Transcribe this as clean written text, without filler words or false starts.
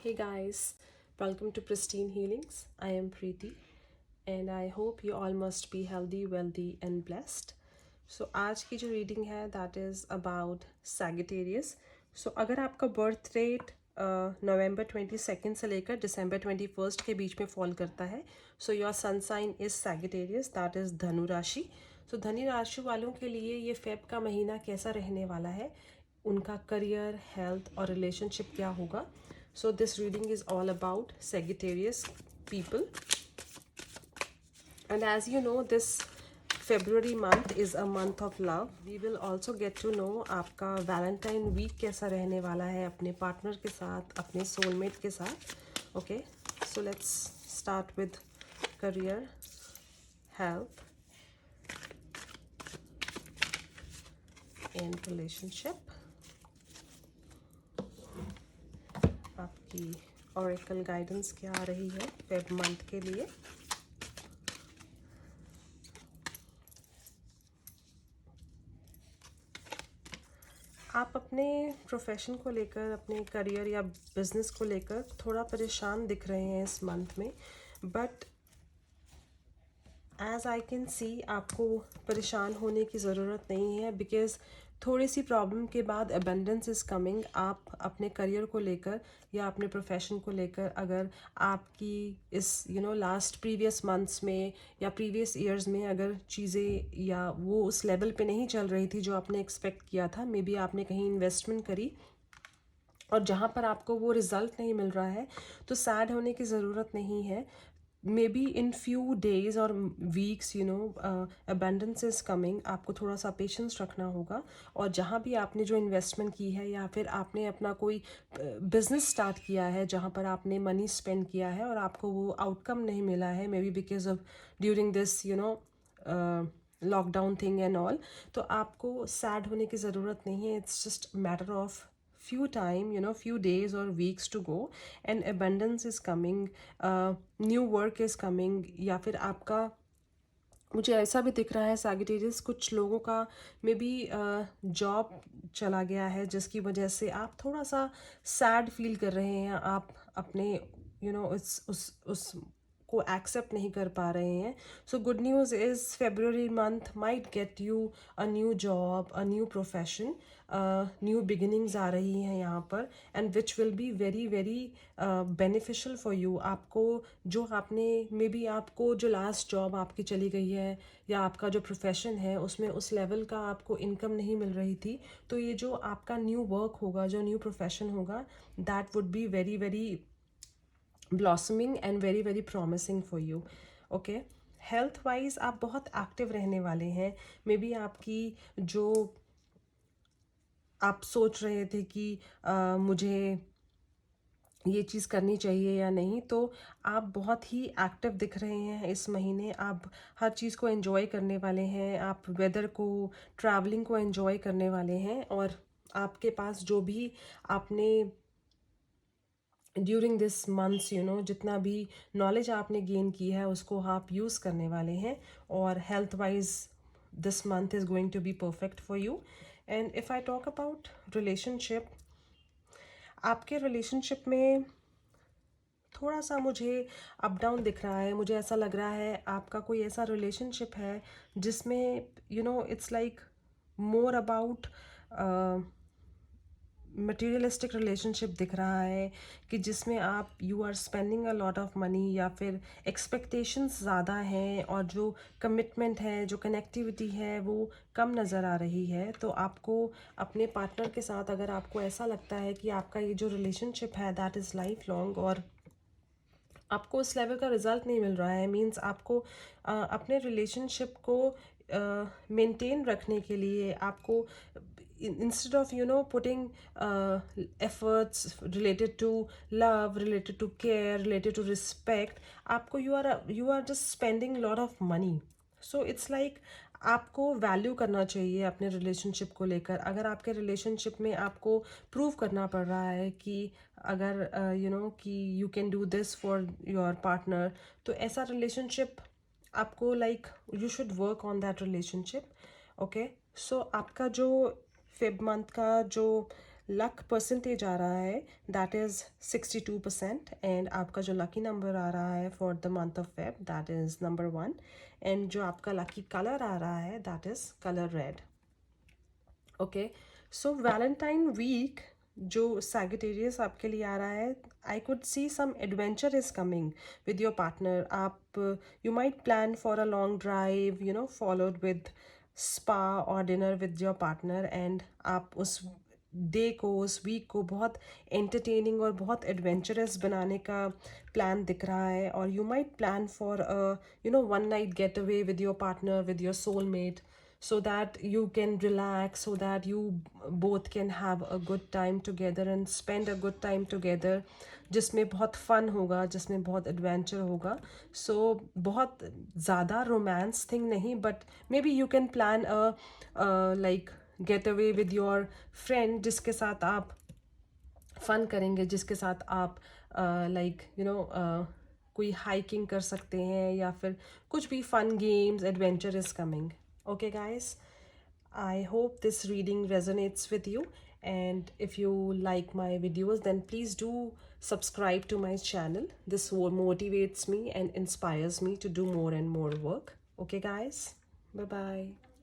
Hey guys, welcome to Pristine Healings. I am Preeti and I hope you all must be healthy, wealthy and blessed. So आज की जो reading है that is about Sagittarius. So अगर आपका birth rate नवंबर 22 से लेकर दिसंबर 21 के बीच में फॉल करता है so your sun sign is Sagittarius, that is धनु राशि. सो धनु राशि वालों के लिए ये फेब का महीना कैसा रहने वाला है, उनका करियर, हेल्थ और रिलेशनशिप क्या होगा. So this reading is all about Sagittarius people. And as you know, this February month is a month of love. We will also get to know आपका Valentine week कैसा रहने वाला है अपने partner के साथ, अपने सोलमेट के साथ. Okay, so let's start with career, health and relationship. आपकी ऑरेकल गाइडेंस क्या आ रही है फेब मंथ के लिए. आप अपने प्रोफेशन को लेकर, अपने करियर या बिजनेस को लेकर थोड़ा परेशान दिख रहे हैं इस मंथ में, but as I can see आपको परेशान होने की ज़रूरत नहीं है बिकॉज थोड़ी सी प्रॉब्लम के बाद अबंडेंस इज़ कमिंग. आप अपने करियर को लेकर या अपने प्रोफेशन को लेकर अगर आपकी इस लास्ट प्रीवियस मंथ्स में या प्रीवियस ईयर्स में अगर चीज़ें या वो उस लेवल पे नहीं चल रही थी जो आपने एक्सपेक्ट किया था, मे बी आपने कहीं इन्वेस्टमेंट करी और जहाँ पर आपको वो रिज़ल्ट नहीं मिल रहा है, तो सैड होने की ज़रूरत नहीं है. May be in few days और वीक्स अबंडेंस इज कमिंग. आपको थोड़ा सा पेशेंस रखना होगा और जहाँ भी आपने जो इन्वेस्टमेंट की है या फिर आपने अपना कोई बिजनेस स्टार्ट किया है जहाँ पर आपने मनी स्पेंड किया है और आपको वो आउटकम नहीं मिला है, may be because of during this lockdown thing and all, तो आपको सैड होने की ज़रूरत नहीं है. It's just matter of few time, few days or weeks to go and abundance is coming, new work is coming. या फिर आपका, मुझे ऐसा भी दिख रहा है सैगिटेरियस, कुछ लोगों का मे बी जॉब चला गया है जिसकी वजह से आप थोड़ा सा सैड फील कर रहे हैं. आप अपने उस को एक्सेप्ट नहीं कर पा रहे हैं. So good news is February month might get you a new job, a new profession, new beginnings आ रही हैं यहाँ पर and which will be very very beneficial for you. आपको जो आपने मे बी आपको जो लास्ट जॉब आपकी चली गई है या आपका जो प्रोफेशन है उसमें उस लेवल का आपको इनकम नहीं मिल रही थी, तो ये जो आपका न्यू वर्क होगा, जो न्यू प्रोफेशन होगा, that would be very very blossoming and very very promising for you. Okay, health wise आप बहुत एक्टिव रहने वाले हैं. मे बी आपकी जो आप सोच रहे थे कि मुझे ये चीज़ करनी चाहिए या नहीं, तो आप बहुत ही एक्टिव दिख रहे हैं इस महीने. आप हर चीज़ को एंजॉय करने वाले हैं, आप वेदर को, ट्रैवलिंग को एंजॉय करने वाले हैं और आपके पास जो भी आपने ड्यूरिंग दिस मंथ्स जितना भी नॉलेज आपने गेन की है उसको आप यूज़ करने वाले हैं. और health wise this month is going to be perfect for you. And if I talk about relationship, आपके रिलेशनशिप में थोड़ा सा मुझे अप डाउन दिख रहा है. मुझे ऐसा लग रहा है आपका कोई ऐसा रिलेशनशिप है जिसमें it's like more about materialistic relationship दिख रहा है कि जिसमें आप you are spending a lot of money या फिर एक्सपेक्टेशंस ज़्यादा हैं और जो कमिटमेंट है, जो कनेक्टिविटी है वो कम नज़र आ रही है. तो आपको अपने पार्टनर के साथ अगर आपको ऐसा लगता है कि आपका ये जो रिलेशनशिप है दैट इज़ लाइफ लॉन्ग और आपको उस लेवल का रिजल्ट नहीं मिल रहा है, मीन्स आपको अपने रिलेशनशिप को मेंटेन रखने के लिए आपको instead of putting efforts related to love, related to care, related to respect, आपको you are just spending a lot of money. So it's like आपको वैल्यू करना चाहिए अपने रिलेशनशिप को लेकर. अगर आपके रिलेशनशिप में आपको प्रूव करना पड़ रहा है कि अगर कि you can do this for your partner, तो ऐसा रिलेशनशिप आपको like you should work on that relationship. Okay, so आपका जो फेब मंथ का जो लक परसेंटेज आ रहा है दैट इज़ 62%, एंड आपका जो लकी नंबर आ रहा है for the month of Feb that is number 1, and जो आपका लकी कलर आ रहा है that is colour red. Okay, so Valentine week जो सैगिटेरियस आपके लिए आ रहा है, I could see some adventure is coming with your partner. आप you might plan for a long drive, you know, followed with spa और dinner with your partner, and आप उस डे को, उस वीक को बहुत एंटरटेनिंग और बहुत एडवेंचरस बनाने का प्लान दिख रहा है। और you might plan for you know one night get away with your partner, with your soulmate, so that you can relax, so that you both can have a good time together and spend a good time together, जिसमें बहुत fun होगा, जिसमें बहुत adventure होगा। So बहुत ज़्यादा romance thing नहीं, but maybe you can plan a like getaway with your friend, जिसके साथ आप फन करेंगे, जिसके साथ आप लाइक यू नो कोई हाइकिंग कर सकते हैं, या फिर कुछ भी fun games, adventure is coming. Okay guys, I hope this reading resonates with you, and if you like my videos then please do subscribe to my channel. This motivates me and inspires me to do more and more work. Okay guys, bye bye.